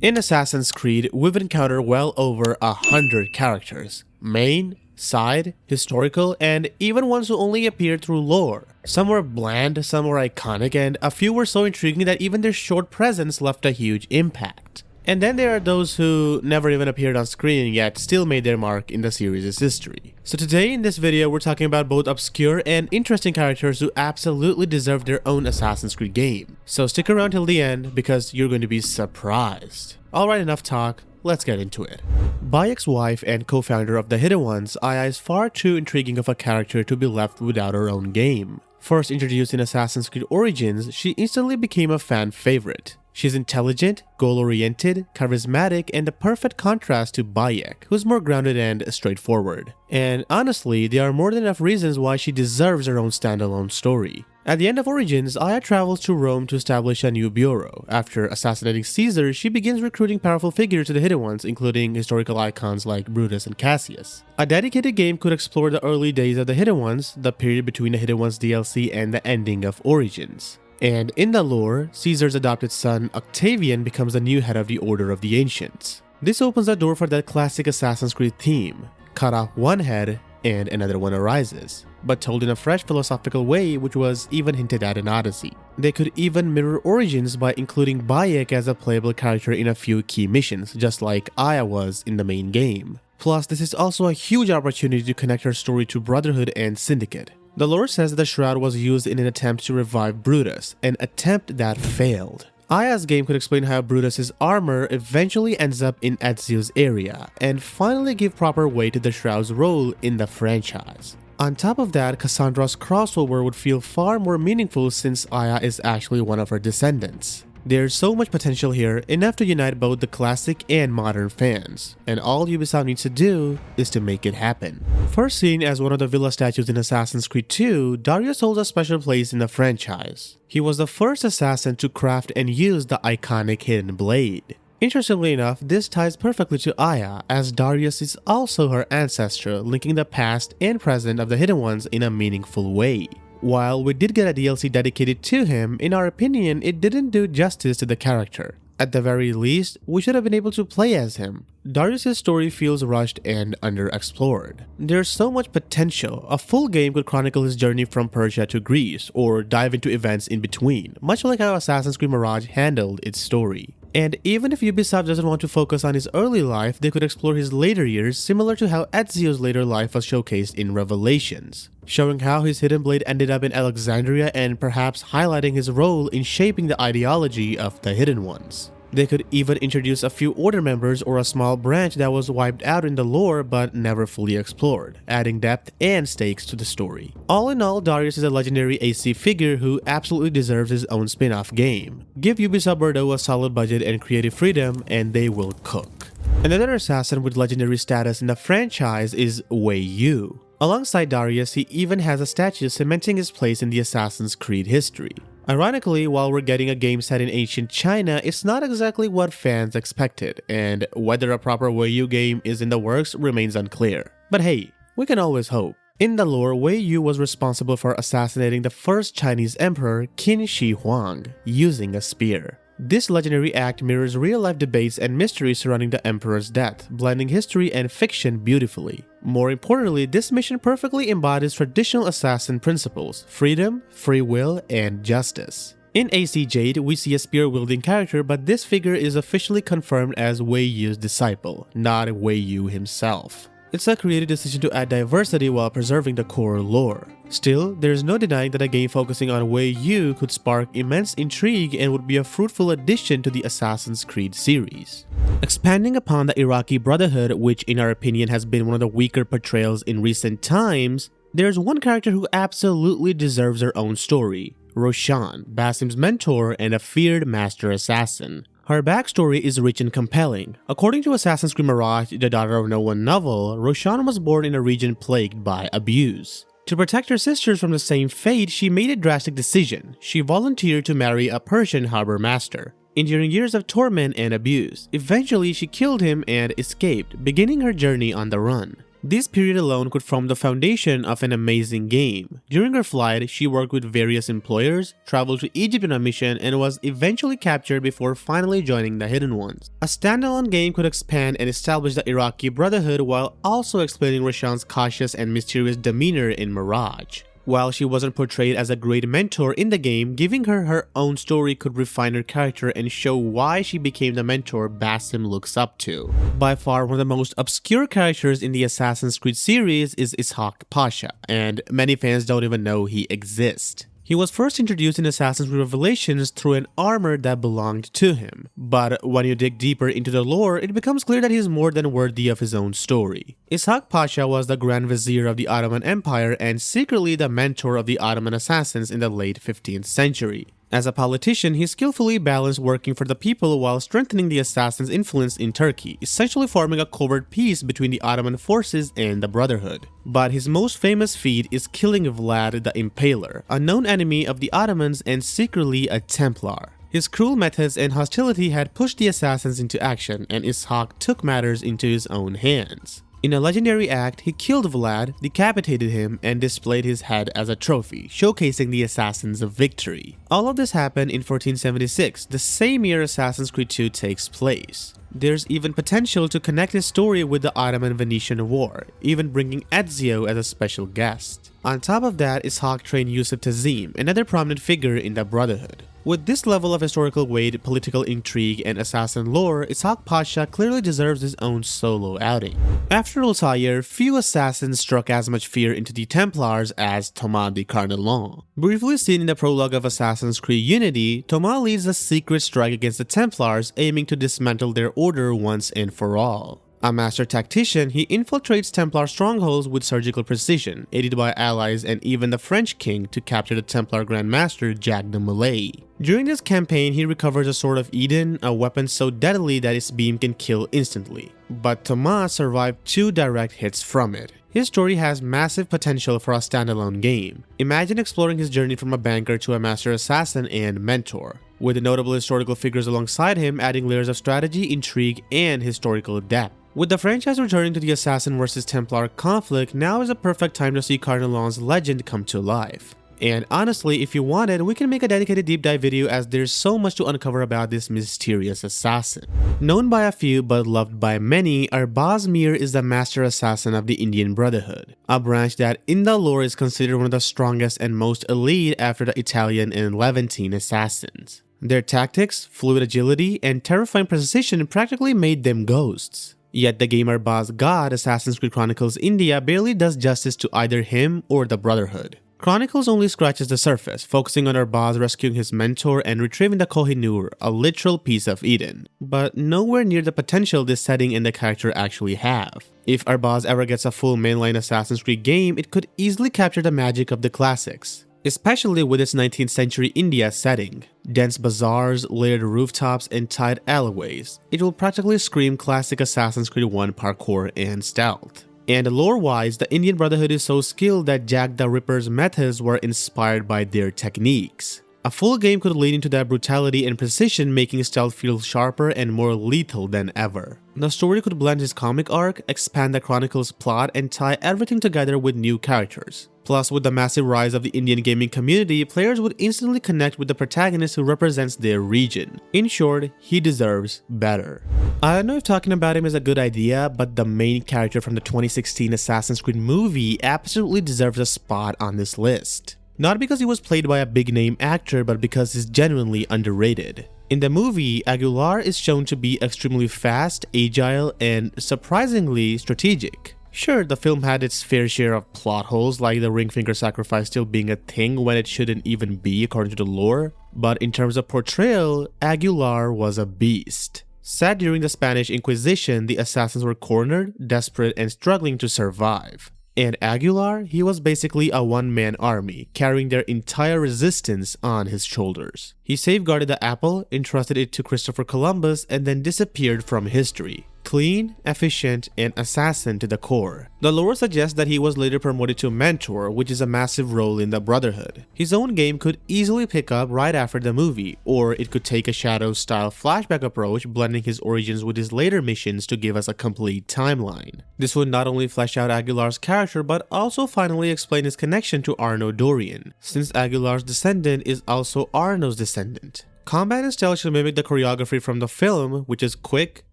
In Assassin's Creed, we've encountered well over 100 characters. Main, side, historical, and even ones who only appeared through lore. Some were bland, some were iconic, and a few were so intriguing that even their short presence left a huge impact. And then there are those who never even appeared on screen yet still made their mark in the series' history. So today in this video we're talking about both obscure and interesting characters who absolutely deserve their own Assassin's Creed game. So stick around till the end because you're going to be surprised. Alright, enough talk, let's get into it. Bayek's wife and co-founder of the Hidden Ones, Aya is far too intriguing of a character to be left without her own game. First introduced in Assassin's Creed Origins, she instantly became a fan favorite. She's intelligent, goal-oriented, charismatic, and a perfect contrast to Bayek, who's more grounded and straightforward. And honestly, there are more than enough reasons why she deserves her own standalone story. At the end of Origins, Aya travels to Rome to establish a new bureau. After assassinating Caesar, she begins recruiting powerful figures to the Hidden Ones, including historical icons like Brutus and Cassius. A dedicated game could explore the early days of the Hidden Ones, the period between the Hidden Ones DLC and the ending of Origins. And in the lore, Caesar's adopted son Octavian becomes the new head of the Order of the Ancients. This opens the door for that classic Assassin's Creed theme: cut off one head and another one arises, but told in a fresh philosophical way which was even hinted at in Odyssey. They could even mirror Origins by including Bayek as a playable character in a few key missions, just like Aya was in the main game. Plus, this is also a huge opportunity to connect her story to Brotherhood and Syndicate. The lore says that the shroud was used in an attempt to revive Brutus, an attempt that failed. Aya's game could explain how Brutus's armor eventually ends up in Ezio's area, and finally give proper weight to the shroud's role in the franchise. On top of that, Cassandra's crossover would feel far more meaningful since Aya is actually one of her descendants. There's so much potential here, enough to unite both the classic and modern fans, and all Ubisoft needs to do is to make it happen. First seen as one of the Villa statues in Assassin's Creed 2, Darius holds a special place in the franchise. He was the first assassin to craft and use the iconic hidden blade. Interestingly enough, this ties perfectly to Aya, as Darius is also her ancestor, linking the past and present of the Hidden Ones in a meaningful way. While we did get a DLC dedicated to him, in our opinion, it didn't do justice to the character. At the very least, we should have been able to play as him. Darius' story feels rushed and underexplored. There's so much potential. A full game could chronicle his journey from Persia to Greece, or dive into events in between, much like how Assassin's Creed Mirage handled its story. And even if Ubisoft doesn't want to focus on his early life, they could explore his later years, similar to how Ezio's later life was showcased in Revelations, showing how his hidden blade ended up in Alexandria and perhaps highlighting his role in shaping the ideology of the Hidden Ones. They could even introduce a few Order members or a small branch that was wiped out in the lore but never fully explored, adding depth and stakes to the story. All in all, Darius is a legendary AC figure who absolutely deserves his own spin-off game. Give Ubisoft Bordeaux a solid budget and creative freedom and they will cook. Another assassin with legendary status in the franchise is Wei Yu. Alongside Darius, he even has a statue cementing his place in the Assassin's Creed history. Ironically, while we're getting a game set in ancient China, it's not exactly what fans expected, and whether a proper Wei Yu game is in the works remains unclear. But hey, we can always hope. In the lore, Wei Yu was responsible for assassinating the first Chinese emperor, Qin Shi Huang, using a spear. This legendary act mirrors real-life debates and mysteries surrounding the emperor's death, blending history and fiction beautifully. More importantly, this mission perfectly embodies traditional assassin principles: freedom, free will, and justice. In AC Jade, we see a spear-wielding character, but this figure is officially confirmed as Wei Yu's disciple, not Wei Yu himself. It's a creative decision to add diversity while preserving the core lore. Still, there's no denying that a game focusing on Wei Yu could spark immense intrigue and would be a fruitful addition to the Assassin's Creed series. Expanding upon the Iraqi Brotherhood, which in our opinion has been one of the weaker portrayals in recent times, there's one character who absolutely deserves her own story: Roshan, Basim's mentor and a feared master assassin. Her backstory is rich and compelling. According to Assassin's Creed Mirage, the Daughter of No One novel, Roshan was born in a region plagued by abuse. To protect her sisters from the same fate, she made a drastic decision. She volunteered to marry a Persian harbor master, enduring years of torment and abuse. Eventually, she killed him and escaped, beginning her journey on the run. This period alone could form the foundation of an amazing game. During her flight, she worked with various employers, traveled to Egypt on a mission, and was eventually captured before finally joining the Hidden Ones. A standalone game could expand and establish the Iraqi Brotherhood while also explaining Roshan's cautious and mysterious demeanor in Mirage. While she wasn't portrayed as a great mentor in the game, giving her her own story could refine her character and show why she became the mentor Basim looks up to. By far one of the most obscure characters in the Assassin's Creed series is Ishaq Pasha, and many fans don't even know he exists. He was first introduced in Assassin's Creed Revelations through an armor that belonged to him, but when you dig deeper into the lore, it becomes clear that he is more than worthy of his own story. Ishaq Pasha was the Grand Vizier of the Ottoman Empire and secretly the mentor of the Ottoman assassins in the late 15th century. As a politician, he skillfully balanced working for the people while strengthening the assassins' influence in Turkey, essentially forming a covert peace between the Ottoman forces and the Brotherhood. But his most famous feat is killing Vlad the Impaler, a known enemy of the Ottomans and secretly a Templar. His cruel methods and hostility had pushed the assassins into action, and Ishaq took matters into his own hands. In a legendary act, he killed Vlad, decapitated him, and displayed his head as a trophy, showcasing the assassins' victory. All of this happened in 1476, the same year Assassin's Creed 2 takes place. There's even potential to connect his story with the Ottoman-Venetian War, even bringing Ezio as a special guest. On top of that, Ishaq trained Yusuf Tazim, another prominent figure in the Brotherhood. With this level of historical weight, political intrigue, and assassin lore, Ishaq Pasha clearly deserves his own solo outing. After Altair, few assassins struck as much fear into the Templars as Thomas de Carnelon. Briefly seen in the prologue of Assassin's Creed Unity, Thomas leads a secret strike against the Templars, aiming to dismantle their order once and for all. A master tactician, he infiltrates Templar strongholds with surgical precision, aided by allies and even the French king to capture the Templar Grand Master Jacques de Molay. During this campaign, he recovers a Sword of Eden, a weapon so deadly that its beam can kill instantly. But Thomas survived 2 direct hits from it. His story has massive potential for a standalone game. Imagine exploring his journey from a banker to a master assassin and mentor, with the notable historical figures alongside him adding layers of strategy, intrigue, and historical depth. With the franchise returning to the Assassin vs Templar conflict, now is a perfect time to see Carnelon's legend come to life. And honestly, if you wanted, we can make a dedicated deep dive video as there's so much to uncover about this mysterious assassin. Known by a few but loved by many, Arbaz Mir is the master assassin of the Indian Brotherhood, a branch that in the lore is considered one of the strongest and most elite after the Italian and Levantine assassins. Their tactics, fluid agility, and terrifying precision practically made them ghosts. Yet the game Arbaz God, Assassin's Creed Chronicles India, barely does justice to either him or the Brotherhood. Chronicles only scratches the surface, focusing on Arbaz rescuing his mentor and retrieving the Kohinoor, a literal piece of Eden, but nowhere near the potential this setting and the character actually have. If Arbaz ever gets a full mainline Assassin's Creed game, it could easily capture the magic of the classics, especially with its 19th century India setting. Dense bazaars, layered rooftops, and tight alleyways. It will practically scream classic Assassin's Creed 1 parkour and stealth. And lore-wise, the Indian Brotherhood is so skilled that Jack the Ripper's methods were inspired by their techniques. A full game could lean into that brutality and precision, making stealth feel sharper and more lethal than ever. The story could blend his comic arc, expand the Chronicles plot, and tie everything together with new characters. Plus, with the massive rise of the Indian gaming community, players would instantly connect with the protagonist who represents their region. In short, he deserves better. I don't know if talking about him is a good idea, but the main character from the 2016 Assassin's Creed movie absolutely deserves a spot on this list. Not because he was played by a big-name actor, but because he's genuinely underrated. In the movie, Aguilar is shown to be extremely fast, agile, and surprisingly strategic. Sure, the film had its fair share of plot holes, like the ring finger sacrifice still being a thing when it shouldn't even be according to the lore, but in terms of portrayal, Aguilar was a beast. Set during the Spanish Inquisition, the assassins were cornered, desperate, and struggling to survive. And Aguilar, he was basically a one-man army, carrying their entire resistance on his shoulders. He safeguarded the apple, entrusted it to Christopher Columbus, and then disappeared from history. clean, efficient, and assassin to the core. The lore suggests that he was later promoted to mentor, which is a massive role in the Brotherhood. His own game could easily pick up right after the movie, or it could take a Shadows-style flashback approach, blending his origins with his later missions to give us a complete timeline. This would not only flesh out Aguilar's character, but also finally explain his connection to Arno Dorian, since Aguilar's descendant is also Arno's descendant. Combat and style should mimic the choreography from the film, which is quick,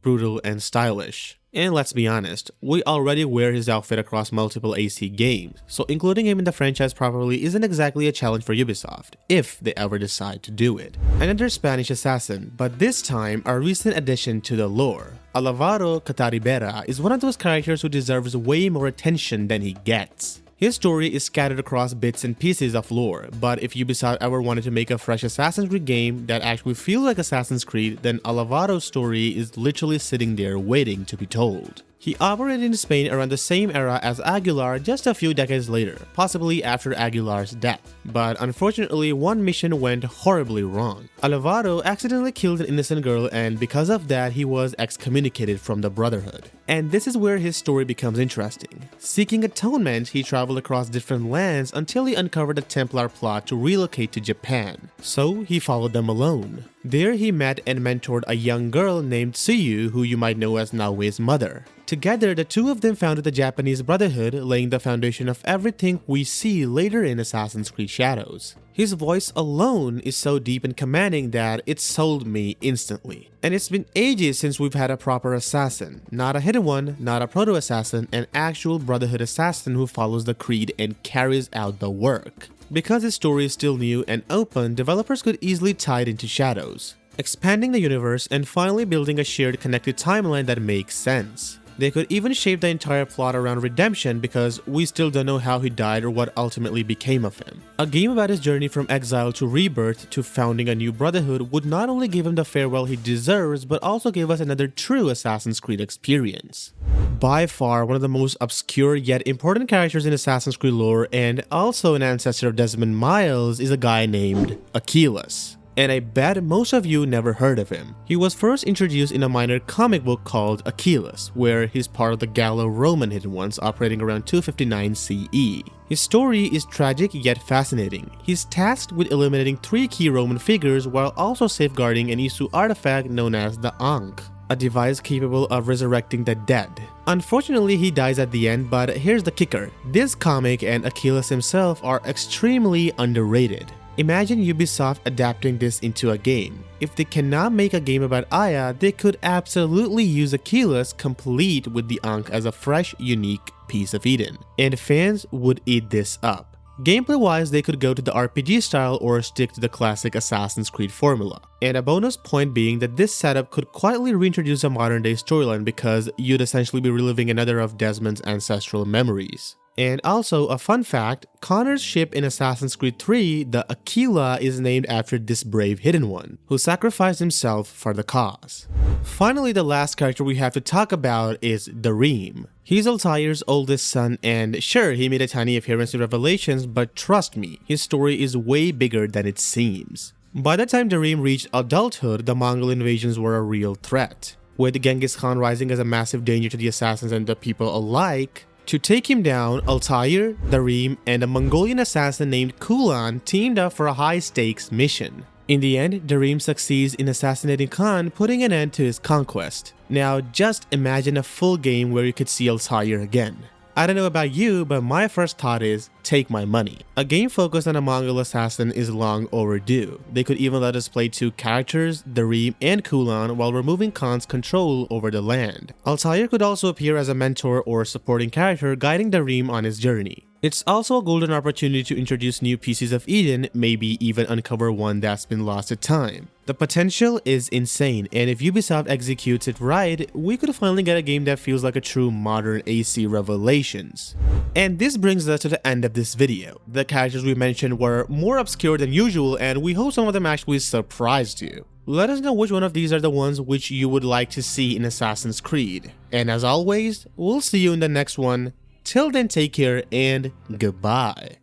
brutal, and stylish. And let's be honest, we already wear his outfit across multiple AC games, so including him in the franchise properly isn't exactly a challenge for Ubisoft, if they ever decide to do it. Another Spanish assassin, but this time a recent addition to the lore. Alvaro Cataribera is one of those characters who deserves way more attention than he gets. His story is scattered across bits and pieces of lore, but if Ubisoft ever wanted to make a fresh Assassin's Creed game that actually feels like Assassin's Creed, then Alvaro's story is literally sitting there waiting to be told. He operated in Spain around the same era as Aguilar just a few decades later, possibly after Aguilar's death. But unfortunately, one mission went horribly wrong. Alvaro accidentally killed an innocent girl, and because of that, he was excommunicated from the Brotherhood. And this is where his story becomes interesting. Seeking atonement, he traveled across different lands until he uncovered a Templar plot to relocate to Japan. So he followed them alone. There he met and mentored a young girl named Tsuyu, who you might know as Naoe's mother. Together, the two of them founded the Japanese Brotherhood, laying the foundation of everything we see later in Assassin's Creed Shadows. His voice alone is so deep and commanding that it sold me instantly. And it's been ages since we've had a proper assassin. Not a hidden one, not a proto-assassin, an actual Brotherhood assassin who follows the creed and carries out the work. Because his story is still new and open, developers could easily tie it into Shadows, expanding the universe and finally building a shared connected timeline that makes sense. They could even shape the entire plot around redemption because we still don't know how he died or what ultimately became of him. A game about his journey from exile to rebirth to founding a new brotherhood would not only give him the farewell he deserves, but also give us another true Assassin's Creed experience. By far one of the most obscure yet important characters in Assassin's Creed lore and also an ancestor of Desmond Miles is a guy named Achilles. And I bet most of you never heard of him. He was first introduced in a minor comic book called Achilles, where he's part of the Gallo-Roman Hidden Ones operating around 259 CE. His story is tragic yet fascinating. He's tasked with eliminating 3 key Roman figures while also safeguarding an Isu artifact known as the Ankh, a device capable of resurrecting the dead. Unfortunately, he dies at the end, but here's the kicker. This comic and Achilles himself are extremely underrated. Imagine Ubisoft adapting this into a game. If they cannot make a game about Aya, they could absolutely use Achilles complete with the Ankh as a fresh, unique piece of Eden. And fans would eat this up. Gameplay wise, they could go to the RPG style or stick to the classic Assassin's Creed formula. And a bonus point being that this setup could quietly reintroduce a modern day storyline because you'd essentially be reliving another of Desmond's ancestral memories. And also, a fun fact, Connor's ship in Assassin's Creed 3, the Aquila, is named after this brave hidden one, who sacrificed himself for the cause. Finally, the last character we have to talk about is Darim. He's Altair's oldest son, and sure, he made a tiny appearance in Revelations, but trust me, his story is way bigger than it seems. By the time Darim reached adulthood, the Mongol invasions were a real threat, with Genghis Khan rising as a massive danger to the assassins and the people alike. To take him down, Altair, Darim, and a Mongolian assassin named Kulan teamed up for a high-stakes mission. In the end, Darim succeeds in assassinating Khan, putting an end to his conquest. Now, just imagine a full game where you could see Altair again. I don't know about you, but my first thought is, take my money. A game focused on a Mongol assassin is long overdue. They could even let us play 2 characters, Darim and Kulan, while removing Khan's control over the land. Altair could also appear as a mentor or supporting character guiding Darim on his journey. It's also a golden opportunity to introduce new pieces of Eden, maybe even uncover one that's been lost to time. The potential is insane, and if Ubisoft executes it right, we could finally get a game that feels like a true modern AC Revelations. And this brings us to the end of this video. The characters we mentioned were more obscure than usual, and we hope some of them actually surprised you. Let us know which one of these are the ones which you would like to see in Assassin's Creed. And as always, we'll see you in the next one. Till then, take care and goodbye.